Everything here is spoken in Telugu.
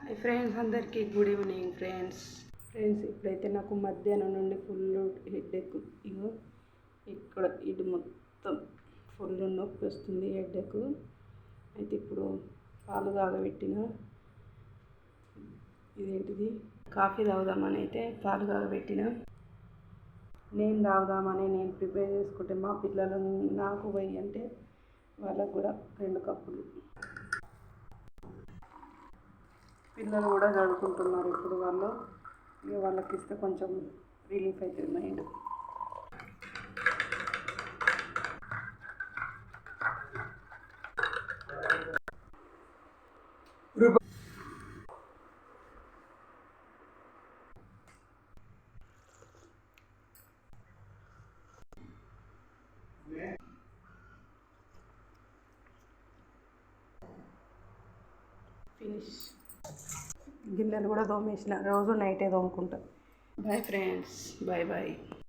హాయ్ ఫ్రెండ్స్, అందరికీ గుడ్ ఈవినింగ్ ఫ్రెండ్స్. ఇప్పుడైతే నాకు మధ్యాహ్నం నుండి ఫుల్ హెడ్ఏక్. ఇగో ఇక్కడ ఇది మొత్తం ఫుల్ నొప్పి వస్తుంది, హెడ్ఏక్. అయితే ఇప్పుడు పాలు కాగబెట్టిన, ఇదేంటిది కాఫీ తాగుదామని అయితే పాలు కాగబెట్టిన. నేను తాగుదామని నేను ప్రిపేర్ చేసుకుంటే మా పిల్లలు నాకు పోయి అంటే వాళ్ళకు కూడా 2 కప్పులు. పిల్లలు కూడా చదువుకుంటున్నారు ఇప్పుడు. వాళ్ళకి ఇస్తే కొంచెం రిలీఫ్ అవుతుంది మైండ్. ఫినిష్. గిన్నెలు కూడా తోమేసిన, రోజు నైటే తోముకుంటా. Bye friends, bye bye.